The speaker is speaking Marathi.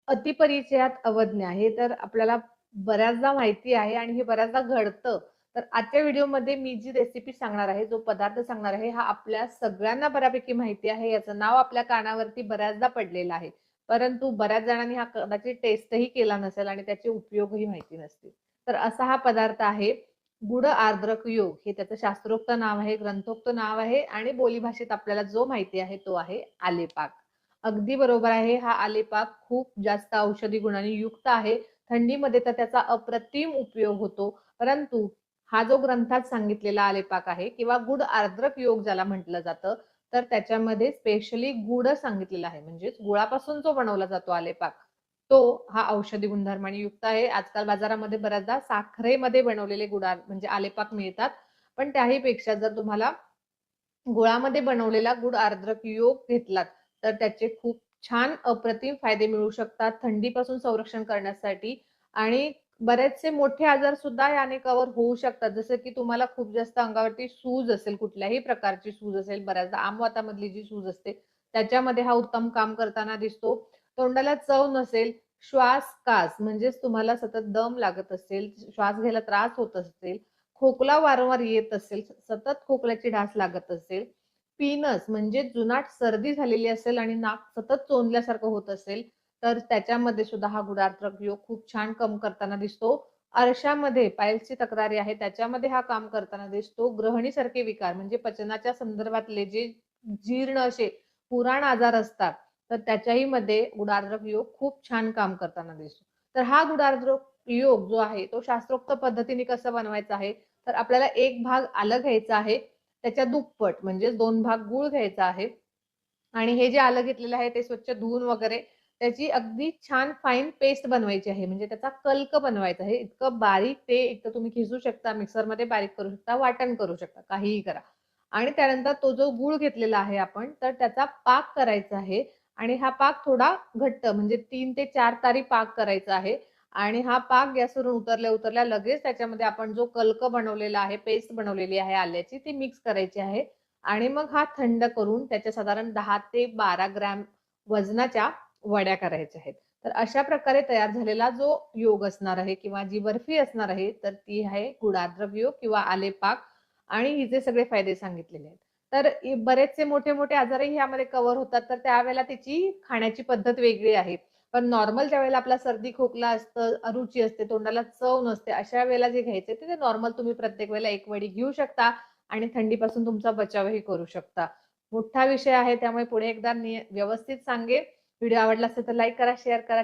अतिपरिचयात अवज्ञा हे तर आपल्याला बऱ्याचदा माहिती आहे आणि हे बऱ्याचदा घडतं. तर आजच्या व्हिडिओमध्ये मी जी रेसिपी सांगणार आहे, जो पदार्थ सांगणार आहे, हा आपल्या सगळ्यांना बऱ्यापैकी माहिती आहे. याचं नाव आपल्या कानावरती बऱ्याचदा पडलेलं आहे. परंतु बऱ्याच जणांनी हा कदाचित टेस्टही केला नसेल आणि त्याचे उपयोगही माहिती नसतील. तर असा हा पदार्थ आहे गुड आर्द्रक योग. हे त्याचं शास्त्रोक्त नाव आहे, ग्रंथोक्त नाव आहे आणि बोलीभाषेत आपल्याला जो माहिती आहे तो आहे आलेपाक. अगदी बरोबर आहे. हा आलेपाक खूप जास्त औषधी गुणांनी युक्त आहे. थंडीमध्ये तर त्याचा अप्रतिम उपयोग होतो. परंतु हा जो ग्रंथात सांगितलेला आलेपाक आहे किंवा गुड आर्द्रक योग ज्याला म्हटलं जातं, तर त्याच्यामध्ये स्पेशली गुड सांगितलेला आहे. म्हणजेच गुळापासून जो बनवला जातो आलेपाक, तो हा औषधी गुणधर्मांनी युक्त आहे. आजकाल बाजारामध्ये बऱ्याचदा साखरेमध्ये बनवलेले म्हणजे आलेपाक मिळतात. पण त्याही पेक्षा जर तुम्हाला गुळामध्ये बनवलेला गुड आर्द्रक योग घेतलात तर त्याचे खूप छान अप्रतिम फायदे मिळू शकतात थंडीपासून संरक्षण करण्यासाठी. आणि बरेचसे मोठे आजार सुद्धा याने कव्हर होऊ शकतात. जसं की तुम्हाला खूप जास्त अंगावरती सूज असेल, कुठल्याही प्रकारची सूज असेल, बऱ्याचदा आमवातामधली जी सूज असते त्याच्यामध्ये हा उत्तम काम करताना दिसतो. तोंडाला चव नसेल, श्वास कास म्हणजेच तुम्हाला सतत दम लागत असेल, श्वास घ्यायला त्रास होत असेल, खोकला वारंवार येत असेल, सतत खोकल्याची ढास लागत असेल, पीनस म्हणजे जुनाट सर्दी झालेली असेल आणि नाक सतत चोंदल्यासारखं होत असेल, तर त्याच्यामध्ये सुद्धा हा गुडार्द्रक योग खूप छान काम करताना दिसतो. आरशामध्ये पायल्सची तक्रारी आहे त्याच्यामध्ये हा काम करताना दिसतो. ग्रहणीसारखे विकार म्हणजे पचनाच्या संदर्भातले जे जीर्ण असे पुराण आजार असतात, तर त्याच्याही मध्ये गुडार्द्रक योग खूप छान काम करताना दिसतो. तर हा गुडार्द्रक योग जो आहे तो शास्त्रोक्त पद्धतीने कसा बनवायचा आहे, तर आपल्याला एक भाग आलं घ्यायचा आहे, त्याच्या दुप्पट म्हणजे 2 भाग गूळ घ्यायचा आहे आणि हे जे आलं घेतलेलं आहे ते स्वच्छ धुवून वगैरे त्याची अगदी छान फाईन पेस्ट बनवायची आहे. म्हणजे त्याचा कल्क बनवायचा आहे. इतकं बारीक ते एकतर तुम्ही खिसू शकता, मिक्सरमध्ये बारीक करू शकता, वाटण करू शकता, काहीही करा. आणि त्यानंतर तो जो गूळ घेतलेला आहे आपण, तर त्याचा पाक करायचा आहे आणि हा पाक थोडा घट्ट म्हणजे 3 ते 4 तारी पाक करायचा आहे. आणि हा पाक गॅसवरून उतरल्या लगेच त्याच्यामध्ये आपण जो कल्क बनवलेला आहे, पेस्ट बनवलेली आहे आल्याची, ती मिक्स करायची आहे आणि मग हा थंड करून त्याच्या साधारण 10 ते 12 ग्रॅम वजनाच्या वड्या करायच्या आहेत. तर अशा प्रकारे तयार झालेला जो योग असणार आहे किंवा जी बर्फी असणार आहे, तर ती आहे गुडार्द्रक योग किंवा आलेपाक आणि हिचे सगळे फायदे सांगितलेले आहेत. तर बरेचसे मोठे-मोठे आजारही यामध्ये कव्हर होतात. तर त्यावेळेला त्याची खाण्याची पद्धत वेगळी आहे. पण नॉर्मल ज्यावेळेला आपला सर्दी खोकला असतं, अरुची असते, तोंडाला चव नसते, अशा वेळेला जे घ्यायचे ते नॉर्मल तुम्ही प्रत्येक वेळेला एक वडी घेऊ शकता आणि थंडीपासून तुमचा बचावही करू शकता. मोठा विषय आहे त्यामुळे पुढे एकदा व्यवस्थित सांगेन. व्हिडिओ आवडला असेल तर लाईक करा, शेअर करा.